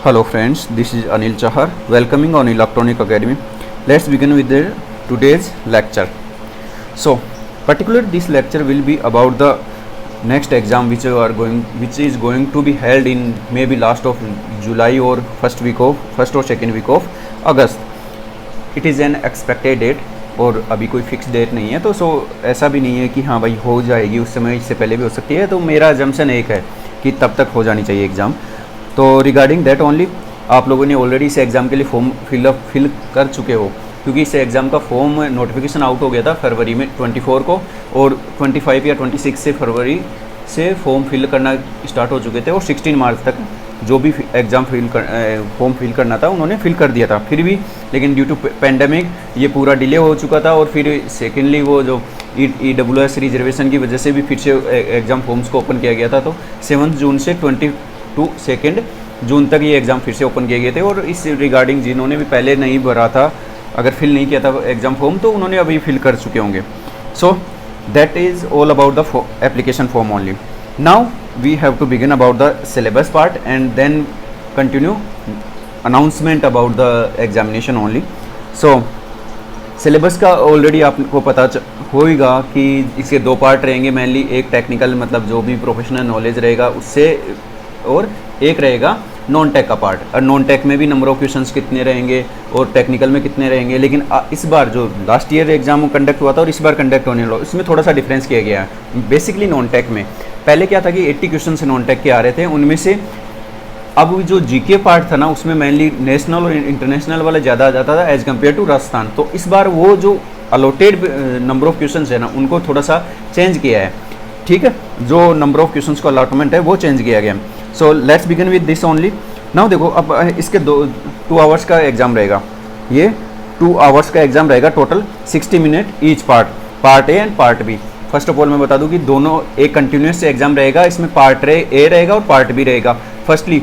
Hello friends, this is Anil Chahar welcoming on Electronic Academy. Let's begin with today's lecture. So, particularly this lecture will be about the next exam which is going to be held in maybe last of July or first or second week of August. It is an expected date और अभी कोई fix date नहीं है, तो ऐसा भी नहीं है कि हाँ भाई हो जाएगी उस समय, इससे पहले भी हो सकती है। तो मेरा अजम्पशन एक है कि तब तक हो जानी चाहिए एग्ज़ाम। तो रिगार्डिंग दैट ओनली आप लोगों ने ऑलरेडी इस एग्ज़ाम के लिए फॉर्म फिल कर चुके हो, क्योंकि इस एग्ज़ाम का फॉर्म नोटिफिकेशन आउट हो गया था फरवरी में 24 को, और 25 या 26 से फरवरी से फॉर्म फिल करना स्टार्ट हो चुके थे, और 16 मार्च तक जो भी एग्ज़ाम फॉर्म फिल करना था उन्होंने फिल कर दिया था। फिर भी लेकिन ड्यू टू पेंडेमिक ये पूरा डिले हो चुका था, और फिर सेकेंडली वो जो EWS रिजर्वेशन की वजह से भी फिर से एग्ज़ाम फॉर्म्स को ओपन किया गया था। तो 7 जून से 22 जून तक ये एग्ज़ाम फिर से ओपन किए गए थे। और इस रिगार्डिंग जिन्होंने भी पहले नहीं भरा था, अगर फिल नहीं किया था एग्ज़ाम फॉर्म, तो उन्होंने अभी फिल कर चुके होंगे। So that is all about the application form only. Now we have to begin about the syllabus part and then continue announcement about the examination only. So syllabus का already आपको पता होगा कि इसके दो पार्ट रहेंगे मेनली, एक technical मतलब जो भी प्रोफेशनल नॉलेज रहेगा उससे, और एक रहेगा नॉन टेक का पार्ट। और नॉन टेक में भी नंबर ऑफ क्वेश्चंस कितने रहेंगे और टेक्निकल में कितने रहेंगे। लेकिन इस बार जो लास्ट ईयर एग्जाम कंडक्ट हुआ था और इस बार कंडक्ट होने वाला, इसमें थोड़ा सा डिफरेंस किया गया है। बेसिकली नॉन टेक में पहले क्या था कि 80 क्वेश्चन नॉन टेक के आ रहे थे, उनमें से अब जो जीके पार्ट था ना उसमें मेनली नेशनल और इंटरनेशनल वाला ज़्यादा आ जाता था एज़ कम्पेयर टू राजस्थान। तो इस बार वो जो अलॉटेड नंबर ऑफ क्वेश्चन है ना उनको थोड़ा सा चेंज किया है, ठीक है। जो नंबर ऑफ क्वेश्चन का अलॉटमेंट है वो चेंज किया गया। So let's begin with this only. Now देखो, अब इसके 2 आवर्स का एग्ज़ाम रहेगा, ये 2 आवर्स का एग्ज़ाम रहेगा, total 60 minute each part A and part B. First of all मैं बता दूं कि दोनों एक कंटिन्यूस एग्जाम रहेगा, इसमें पार्ट ए रहेगा और पार्ट बी रहेगा। फर्स्टली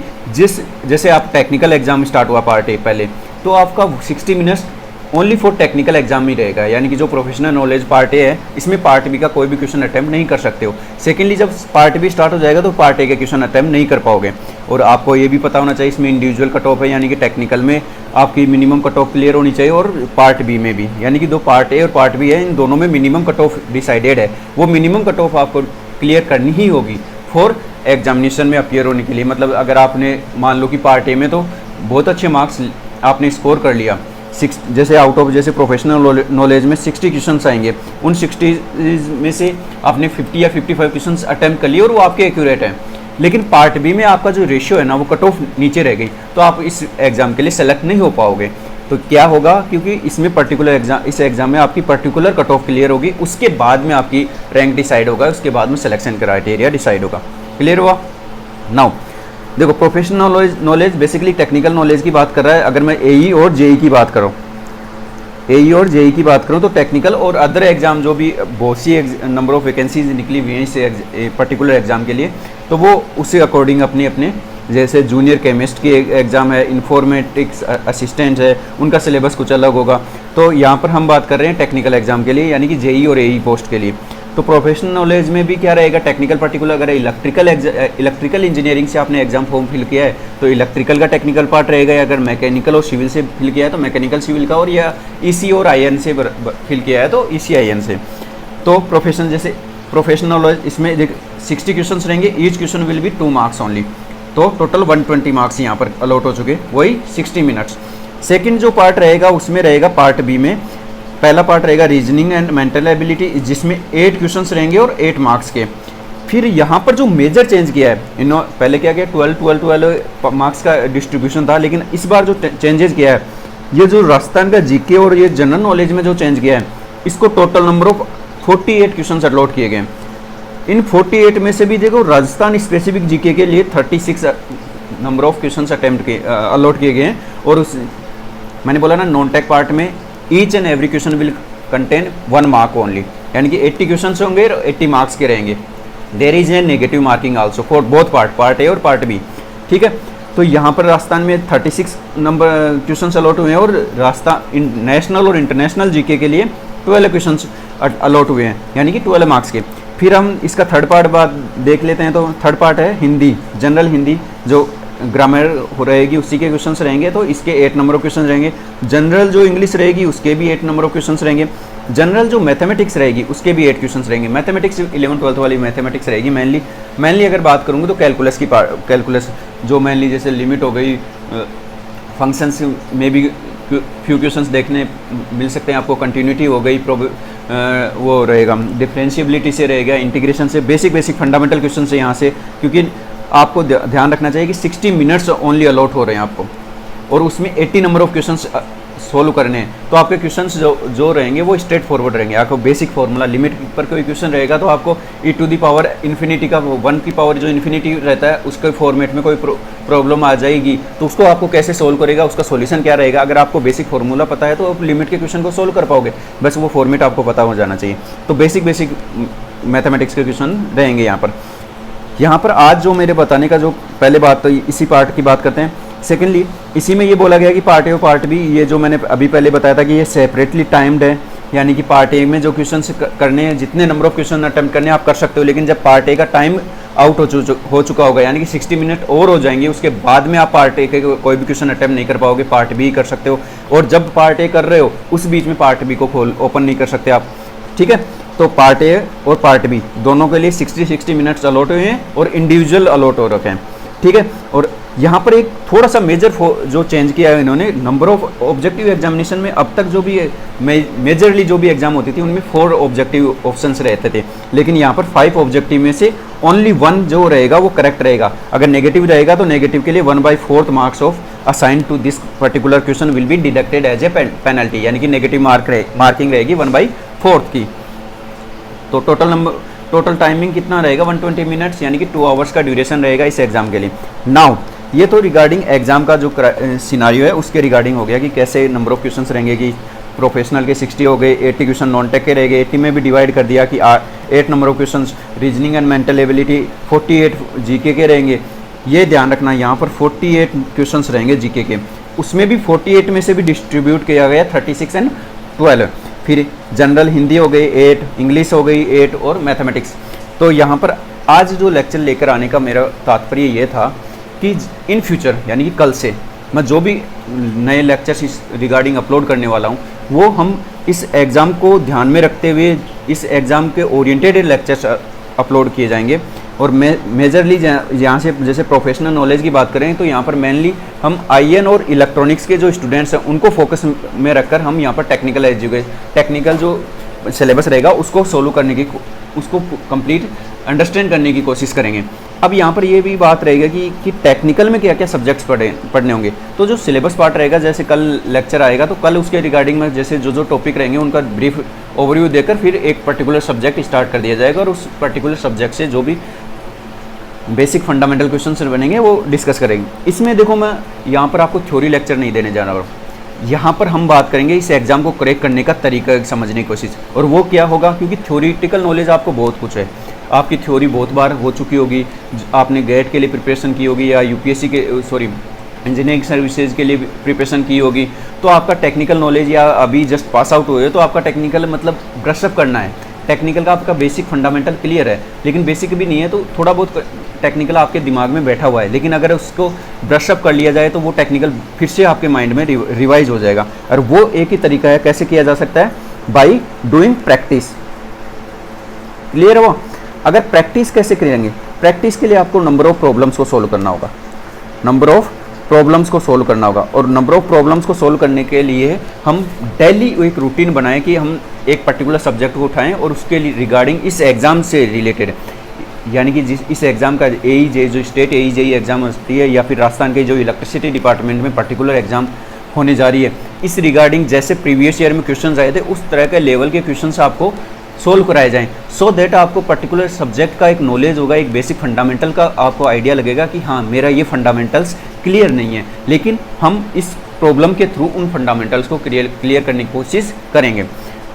जैसे आप टेक्निकल एग्जाम स्टार्ट हुआ पार्ट ए पहले, तो आपका 60 minutes only for technical exam ही रहेगा, यानी कि जो प्रोफेशनल नॉलेज पार्ट ए है इसमें पार्ट बी का कोई भी क्वेश्चन अटैम्प्ट नहीं कर सकते हो। सेकेंडली जब पार्ट बी स्टार्ट हो जाएगा तो पार्ट ए के क्वेश्चन अटैम्प्ट नहीं कर पाओगे। और आपको ये भी पता होना चाहिए इसमें इंडिविजुअल कट ऑफ है, यानी कि टेक्निकल में आपकी मिनिमम कट ऑफ क्लियर होनी चाहिए, और पार्ट बी में भी, यानी कि दो पार्ट ए और पार्ट बी है इन दोनों में मिनिमम कट ऑफ डिसाइडेड है। वो मिनिमम कट ऑफ आपको क्लियर करनी ही होगी फॉर एग्जामिनेशन में अपीयर होने के लिए। मतलब अगर आपने मान लो कि पार्ट ए में तो बहुत अच्छे मार्क्स आपने स्कोर कर लिया, जैसे आउट ऑफ जैसे प्रोफेशनल नॉलेज में 60 क्वेश्चन आएंगे, उन 60 में से आपने 50 या 55 क्वेश्चन अटैम्प्ट कर लिए और वो आपके एक्यूरेट हैं। लेकिन पार्ट बी में आपका जो रेशियो है ना वो कट ऑफ नीचे रह गई, तो आप इस एग्ज़ाम के लिए सेलेक्ट नहीं हो पाओगे। तो क्या होगा, क्योंकि इसमें इस एग्ज़ाम में आपकी पर्टिकुलर कट ऑफ क्लियर होगी, उसके बाद में आपकी रैंक डिसाइड होगा, उसके बाद में सिलेक्शन क्राइटेरिया डिसाइड होगा। क्लियर हुआ? नाउ देखो, professional knowledge basically technical knowledge की बात कर रहा है। अगर मैं एई और जेई की बात करूँ, तो टेक्निकल और अदर एग्जाम जो भी बहुत सी नंबर ऑफ वैकेंसीज निकली हुई हैं इस पर्टिकुलर एग्जाम के लिए, तो वो उससे अकॉर्डिंग अपने जैसे जूनियर केमिस्ट की एग्ज़ाम है, इन्फॉर्मेटिक्स असिस्टेंट है, उनका सिलेबस कुछ अलग होगा। तो यहाँ पर हम बात कर रहे हैं टेक्निकल एग्जाम के लिए, यानी कि जेई और एई पोस्ट के लिए। तो प्रोफेशनल नॉलेज में भी क्या रहेगा, टेक्निकल पर्टिकुलर अगर इलेक्ट्रिकल इंजीनियरिंग से आपने एग्जाम फॉर्म फिल किया है तो इलेक्ट्रिकल का टेक्निकल पार्ट रहेगा, या अगर मैकेनिकल और सिविल से फिल किया है तो मैकेनिकल सिविल का, और या ईसी और आईएन से फिल किया है तो ईसी आईएन से। तो प्रोफेशनल नॉलेज इसमें 60 क्वेश्चन रहेंगे, each question will B 2 marks only. तो टोटल 120 मार्क्स यहाँ पर अलॉट हो चुके, वही 60 मिनट्स। सेकेंड जो पार्ट रहेगा उसमें रहेगा पार्ट बी में, पहला पार्ट रहेगा रीजनिंग एंड मेंटल एबिलिटी, जिसमें 8 क्वेश्चंस रहेंगे और 8 मार्क्स के। फिर यहाँ पर जो मेजर चेंज किया है, पहले क्या किया, 12 मार्क्स का डिस्ट्रीब्यूशन था, लेकिन इस बार जो चेंजेस किया है, ये जो राजस्थान का जीके और ये जनरल नॉलेज में जो चेंज किया है, इसको total number of 48 question allot किए गए। इन 48 में से भी देखो राजस्थान स्पेसिफिक जीके के लिए 36 number of question attempt allot किए गए हैं। और उस मैंने बोला ना, नॉन टेक पार्ट में each and every question will contain 1 mark only, यानी कि 80 क्वेश्चन होंगे और 80 मार्क्स के रहेंगे। There is a negative marking also for both part A और पार्ट बी, ठीक है। तो यहाँ पर राजस्थान में 36 नंबर क्वेश्चन अलॉट हुए हैं, और राजस्थान नेशनल और इंटरनेशनल जीके के लिए 12 क्वेश्चन अलॉट हुए हैं, यानी कि 12 मार्क्स के। फिर हम इसका थर्ड पार्ट बात देख लेते हैं। तो थर्ड पार्ट है हिंदी, जनरल हिंदी, जो ग्रामर हो रहेगी उसी के क्वेश्चंस रहेंगे, तो इसके 8 नंबर ऑफ क्वेश्चन रहेंगे। जनरल जो इंग्लिश रहेगी उसके भी 8 नंबर ऑफ क्वेश्चंस रहेंगे। जनरल जो मैथमेटिक्स रहेगी उसके भी 8 क्वेश्चंस रहेंगे। मैथमेटिक्स 11th-12th वाली मैथमेटिक्स रहेगी मेनली अगर बात करूँगी तो कैलकुलस जो मेनली जैसे लिमिट हो गई, फंक्शंस में भी फ्यू क्वेश्चंस देखने मिल सकते हैं आपको, कंटिन्यूटी हो गई, वो रहेगा डिफरेंशिएबिलिटी से रहेगा, इंटीग्रेशन से, बेसिक फंडामेंटल क्वेश्चन से यहाँ से, क्योंकि आपको ध्यान रखना चाहिए कि 60 मिनट्स ओनली अलॉट हो रहे हैं आपको, और उसमें 80 नंबर ऑफ क्वेश्चंस सोल्व करने हैं। तो आपके क्वेश्चंस जो रहेंगे वो स्ट्रेट फॉरवर्ड रहेंगे। आपको बेसिक फॉर्मूला लिमिट पर कोई क्वेश्चन रहेगा तो आपको e⁻∞ का 1 की पावर जो इन्फिनिटी रहता है उसके फॉर्मेट में कोई प्रॉब्लम आ जाएगी तो उसको आपको कैसे सोल्व करेगा, उसका सॉल्यूशन क्या रहेगा। अगर आपको बेसिक फॉर्मूला पता है तो आप लिमिट के क्वेश्चन को सोल्व कर पाओगे, बस वो फॉर्मेट आपको पता हो जाना चाहिए। तो बेसिक मैथमेटिक्स के क्वेश्चन रहेंगे यहाँ पर आज जो मेरे बताने का जो पहले बात, तो इसी पार्ट की बात करते हैं। सेकेंडली इसी में ये बोला गया कि पार्ट ए और पार्ट बी, ये जो मैंने अभी पहले बताया था कि ये सेपरेटली टाइम्ड है, यानी कि पार्ट ए में जो क्वेश्चन करने हैं, जितने नंबर ऑफ क्वेश्चन अटेम्प्ट करने आप कर सकते हो, लेकिन जब पार्ट ए का टाइम आउट हो चुका होगा, यानी कि 60 मिनट और हो जाएंगे, उसके बाद में आप पार्ट ए के कोई भी क्वेश्चन अटेम्प्ट नहीं कर पाओगे, पार्ट बी कर सकते हो। और जब पार्ट ए कर रहे हो उस बीच में पार्ट बी को ओपन नहीं कर सकते आप, ठीक है। तो पार्ट ए और पार्ट बी दोनों के लिए 60 मिनट्स अलॉट हुए हैं और इंडिविजुअल अलॉट हो रखे हैं, ठीक है। और यहाँ पर एक थोड़ा सा मेजर जो चेंज किया है इन्होंने, नंबर ऑफ ऑब्जेक्टिव एग्जामिनेशन में अब तक जो भी मेजरली जो भी एग्जाम होती थी उनमें 4 ऑब्जेक्टिव ऑप्शंस रहते थे, लेकिन यहाँ पर 5 ऑब्जेक्टिव में से ओनली 1 जो रहेगा वो करेक्ट रहेगा। अगर नेगेटिव रहेगा तो नेगेटिव के लिए 1/4 marks of assign to this particular question will be deducted as a penalty, यानी कि नेगेटिव मार्किंग रहेगी 1/4 की। तो टोटल टाइमिंग कितना रहेगा 120 मिनट्स, यानी कि 2 आवर्स का ड्यूरेशन रहेगा इस एग्जाम के लिए। नाउ ये तो रिगार्डिंग एग्जाम का जो सिनारियो है उसके रिगार्डिंग हो गया कि कैसे नंबर ऑफ क्वेश्चंस रहेंगे, कि प्रोफेशनल के 60 हो गए, 80 क्वेश्चन नॉन टेक के रहेंगे, 80 में भी डिवाइड कर दिया कि 8 number of questions reasoning and mental ability, 48 GK के रहेंगे। ये ध्यान रखना यहाँ पर 48 क्वेश्चंस रहेंगे जीके के, उसमें भी 48 में से भी डिस्ट्रीब्यूट किया गया 36 एंड 12। फिर जनरल हिंदी हो गई 8, इंग्लिश हो गई 8 और मैथमेटिक्स। तो यहाँ पर आज जो लेक्चर लेकर आने का मेरा तात्पर्य ये था कि इन फ्यूचर यानी कि कल से मैं जो भी नए लेक्चर्स इस रिगार्डिंग अपलोड करने वाला हूँ वो हम इस एग्ज़ाम को ध्यान में रखते हुए इस एग्ज़ाम के ओरिएंटेड लेक्चर्स अपलोड किए जाएंगे। और मेजरली यहाँ से जैसे प्रोफेशनल नॉलेज की बात करें तो यहाँ पर मेनली हम आईएन और इलेक्ट्रॉनिक्स के जो स्टूडेंट्स हैं उनको फोकस में रखकर हम यहाँ पर टेक्निकल जो सिलेबस रहेगा उसको सोल्व करने की, उसको कंप्लीट अंडरस्टैंड करने की कोशिश करेंगे। अब यहाँ पर ये भी बात रहेगी कि टेक्निकल में क्या क्या सब्जेक्ट्स पढ़ने होंगे। तो जो सिलेबस पार्ट रहेगा, जैसे कल लेक्चर आएगा तो कल उसके रिगार्डिंग में जैसे जो टॉपिक रहेंगे उनका ब्रीफ ओवरव्यू देकर फिर एक पर्टिकुलर सब्जेक्ट स्टार्ट कर दिया जाएगा और उस पर्टिकुलर सब्जेक्ट से जो भी बेसिक फंडामेंटल क्वेश्चन बनेंगे वो डिस्कस करेंगे। इसमें देखो मैं यहाँ पर आपको थ्योरी लेक्चर नहीं देने जा रहा हूँ, यहाँ पर हम बात करेंगे इस एग्ज़ाम को क्रैक करने का तरीका समझने की कोशिश। और वो क्या होगा, क्योंकि थ्योरीटिकल नॉलेज आपको बहुत कुछ है, आपकी थ्योरी बहुत बार हो चुकी होगी, आपने गेट के लिए प्रिपरेशन की होगी या यूपीएससी के इंजीनियरिंग सर्विसेज के लिए प्रिपरेशन की होगी, तो आपका टेक्निकल नॉलेज या अभी जस्ट पास आउट हुए तो आपका टेक्निकल मतलब ब्रशअप करना है। टेक्निकल का आपका बेसिक फंडामेंटल क्लियर है, लेकिन बेसिक भी नहीं है तो थोड़ा बहुत टेक्निकल आपके दिमाग में बैठा हुआ है, लेकिन अगर उसको ब्रशअप कर लिया जाए तो वो टेक्निकल फिर से आपके माइंड में रिवाइज हो जाएगा। और वो एक ही तरीका है कैसे किया जा सकता है, बाई डूइंग प्रैक्टिस। क्लियर है वो? अगर प्रैक्टिस कैसे करेंगे, प्रैक्टिस के लिए आपको नंबर ऑफ प्रॉब्लम्स को सोल्व करना होगा, नंबर ऑफ प्रॉब्लम्स को सोल्व करना होगा। और नंबर ऑफ प्रॉब्लम्स को सोल्व करने के लिए हम डेली एक रूटीन बनाएं कि हम एक पर्टिकुलर सब्जेक्ट को उठाएं और उसके लिए रिगार्डिंग इस एग्ज़ाम से रिलेटेड, यानी कि इस एग्ज़ाम का AEJ जो स्टेट AEJ एग्ज़ाम होती है या फिर राजस्थान के जो इलेक्ट्रिसिटी डिपार्टमेंट में पर्टिकुलर एग्ज़ाम होने जा रही है, इस रिगार्डिंग जैसे प्रीवियस ईयर में क्वेश्चन आए थे उस तरह के लेवल के क्वेश्चन आपको सोल्व कराए जाएं, सो दैट आपको पर्टिकुलर सब्जेक्ट का एक नॉलेज होगा, एक बेसिक फंडामेंटल का आपको आइडिया लगेगा कि हाँ मेरा ये फंडामेंटल्स क्लियर नहीं है, लेकिन हम इस प्रॉब्लम के थ्रू उन फंडामेंटल्स को क्लियर करने की कोशिश करेंगे।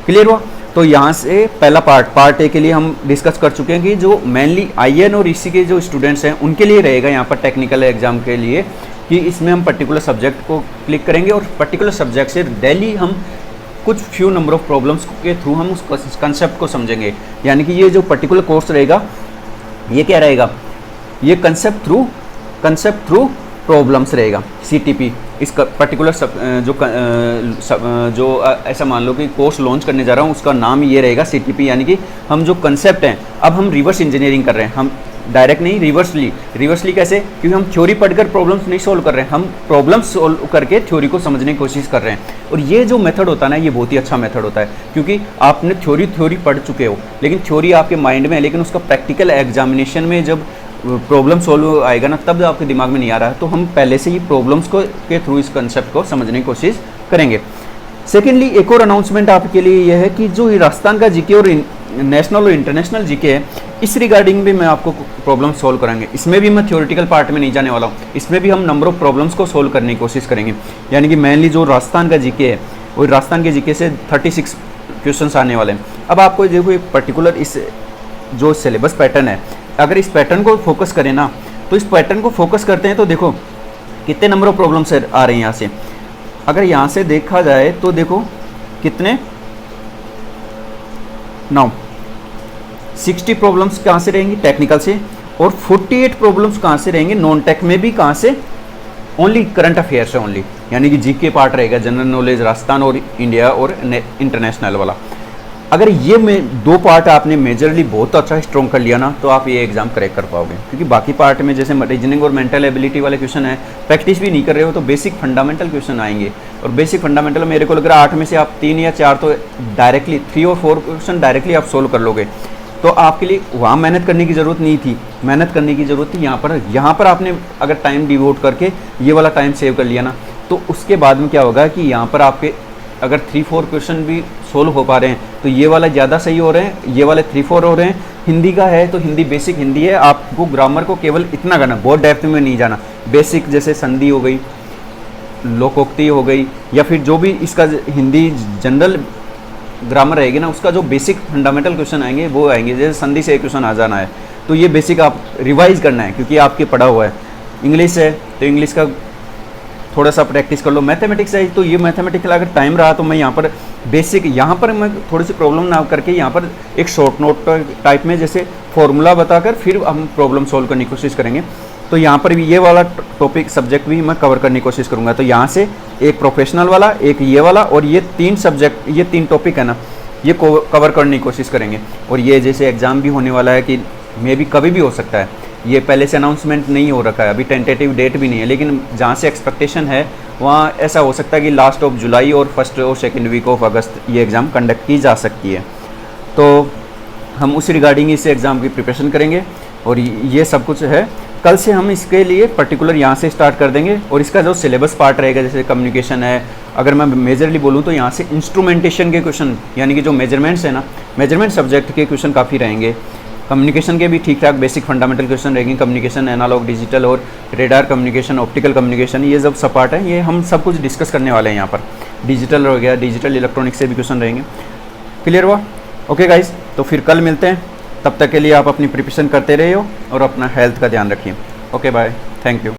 क्लियर हुआ? तो यहाँ से पहला पार्ट ए के लिए हम डिस्कस कर चुके हैं कि जो मेनली IN और EC के जो स्टूडेंट्स हैं उनके लिए रहेगा यहाँ पर टेक्निकल एग्जाम के लिए, कि इसमें हम पर्टिकुलर सब्जेक्ट को क्लिक करेंगे और पर्टिकुलर सब्जेक्ट से डेली हम कुछ फ्यू नंबर ऑफ प्रॉब्लम्स के थ्रू हम उस कंसेप्ट को समझेंगे। यानी कि ये जो पर्टिकुलर कोर्स रहेगा ये क्या रहेगा, ये कंसेप्ट थ्रू प्रॉब्लम्स रहेगा। CTP इसका पर्टिकुलर जो ऐसा मान लो कि कोर्स लॉन्च करने जा रहा हूँ, उसका नाम ये रहेगा CTP, यानी कि हम जो कंसेप्ट हैं, अब हम रिवर्स इंजीनियरिंग कर रहे हैं, हम डायरेक्ट नहीं, रिवर्सली कैसे, क्योंकि हम थ्योरी पढ़कर प्रॉब्लम्स नहीं सोल्व कर रहे हैं, हम प्रॉब्लम्स सोल्व करके थ्योरी को समझने की कोशिश कर रहे हैं। और ये जो मेथड होता है ना, ये बहुत ही अच्छा मेथड होता है, क्योंकि आपने थ्योरी पढ़ चुके हो, लेकिन थ्योरी आपके माइंड में है, लेकिन उसका प्रैक्टिकल एग्जामिनेशन में जब प्रॉब्लम सोल्व आएगा ना, तब आपके दिमाग में नहीं आ रहा है, तो हम पहले से ही प्रॉब्लम्स को के थ्रू इस कंसेप्ट को समझने की कोशिश करेंगे। सेकेंडली, एक और अनाउंसमेंट आपके लिए यह है कि जो राजस्थान का जीके और नेशनल और इंटरनेशनल जीके है, इस रिगार्डिंग भी मैं आपको प्रॉब्लम सोल्व कराएंगे। इसमें भी मैं थ्योरेटिकल पार्ट में नहीं जाने वाला हूँ, इसमें भी हम नंबर ऑफ प्रॉब्लम्स को सोल्व करने की कोशिश करेंगे। यानी कि मेनली जो राजस्थान का जीके है, वो राजस्थान के जीके से 36 क्वेश्चंस आने वाले हैं। अब आपको देखो एक पर्टिकुलर इस जो सिलेबस पैटर्न है, अगर इस पैटर्न को फोकस करें ना, तो इस पैटर्न को फोकस करते हैं तो देखो कितने नंबर ऑफ प्रॉब्लम्स आ रहे हैं यहाँ से। अगर यहाँ से देखा जाए तो देखो कितने 9 60 प्रॉब्लम्स कहाँ से रहेंगी, टेक्निकल से, और 48 प्रॉब्लम्स कहाँ से रहेंगे, नॉन टेक में भी कहाँ से, ओनली करंट अफेयर से ओनली, यानी कि जीके पार्ट रहेगा, जनरल नॉलेज राजस्थान और इंडिया और इंटरनेशनल वाला। अगर ये दो पार्ट आपने मेजरली बहुत अच्छा स्ट्रॉन्ग कर लिया ना, तो आप ये एग्जाम क्रैक कर पाओगे, क्योंकि बाकी पार्ट में जैसे रीजनिंग और मेंटल एबिलिटी वाले क्वेश्चन है, प्रैक्टिस भी नहीं कर रहे हो, तो बेसिक फंडामेंटल क्वेश्चन आएंगे। और बेसिक फंडामेंटल मेरे को लग रहा है 8 में से आप 3 या 4 तो डायरेक्टली, 3 और 4 क्वेश्चन डायरेक्टली आप सोल्व कर लोगे। तो आपके लिए वहाँ मेहनत करने की ज़रूरत नहीं थी, मेहनत करने की ज़रूरत थी यहाँ पर आपने अगर टाइम डिवोट करके ये वाला टाइम सेव कर लिया ना, तो उसके बाद में क्या होगा कि यहाँ पर आपके अगर 3-4 क्वेश्चन भी सोल्व हो पा रहे हैं, तो ये वाला ज़्यादा सही हो रहे हैं, ये वाले 3-4 हो रहे हैं। हिंदी का है तो हिंदी बेसिक हिंदी है, आपको ग्रामर को केवल इतना करना, बहुत डेप्थ में नहीं जाना। बेसिक जैसे संधि हो गई, लोकोक्ति हो गई, या फिर जो भी इसका हिंदी जनरल ग्रामर रहेगी ना, उसका जो बेसिक फंडामेंटल क्वेश्चन आएंगे वो आएंगे। जैसे संधि से एक क्वेश्चन आ जाना है, तो ये बेसिक आप रिवाइज करना है, क्योंकि आपके पढ़ा हुआ है। इंग्लिश है तो इंग्लिश का थोड़ा सा प्रैक्टिस कर लो। मैथमेटिक्स है तो ये मैथमेटिक्स अगर टाइम रहा तो मैं यहाँ पर बेसिक, यहाँ पर मैं थोड़ी सी प्रॉब्लम ना करके यहाँ पर एक शॉर्ट नोट टाइप में जैसे फॉर्मूला बताकर फिर हम प्रॉब्लम सॉल्व करने की कोशिश करेंगे। तो यहाँ पर भी ये वाला टॉपिक सब्जेक्ट भी मैं कवर करने की कोशिश करूँगा। तो यहाँ से एक प्रोफेशनल वाला, एक ये वाला, और ये 3 सब्जेक्ट, ये 3 टॉपिक है ना, ये कवर करने की कोशिश करेंगे। और ये जैसे एग्ज़ाम भी होने वाला है कि मे भी कभी भी हो सकता है, ये पहले से अनाउंसमेंट नहीं हो रखा है, अभी टेंटेटिव डेट भी नहीं है, लेकिन जहाँ से एक्सपेक्टेशन है वहाँ ऐसा हो सकता है कि लास्ट ऑफ जुलाई और फर्स्ट और सेकेंड वीक ऑफ अगस्त ये एग्ज़ाम कंडक्ट की जा सकती है। तो हम उस रिगार्डिंग इस एग्ज़ाम की प्रिपरेशन करेंगे, और ये सब कुछ है। कल से हम इसके लिए पर्टिकुलर यहाँ से स्टार्ट कर देंगे, और इसका जो सिलेबस पार्ट रहेगा, जैसे कम्युनिकेशन है, अगर मैं मेजरली बोलूँ तो यहाँ से इंस्ट्रूमेंटेशन के क्वेश्चन, यानी कि जो मेजरमेंट्स है ना, मेजरमेंट सब्जेक्ट के क्वेश्चन काफ़ी रहेंगे। कम्युनिकेशन के भी ठीक ठाक बेसिक फंडामेंटल क्वेश्चन रहेंगे। कम्युनिकेशन, एनालॉग, डिजिटल और रेडार कम्युनिकेशन, ऑप्टिकल कम्युनिकेशन, ये सब पार्ट है, ये हम सब कुछ डिस्कस करने वाले हैं यहाँ पर। डिजिटल हो गया, डिजिटल इलेक्ट्रॉनिक्स से भी क्वेश्चन रहेंगे। क्लियर हुआ? ओके गाइज, तो फिर कल मिलते हैं। तब तक के लिए आप अपनी प्रिपरेशन करते रहिए और अपना हेल्थ का ध्यान रखिए। Okay bye, thank you.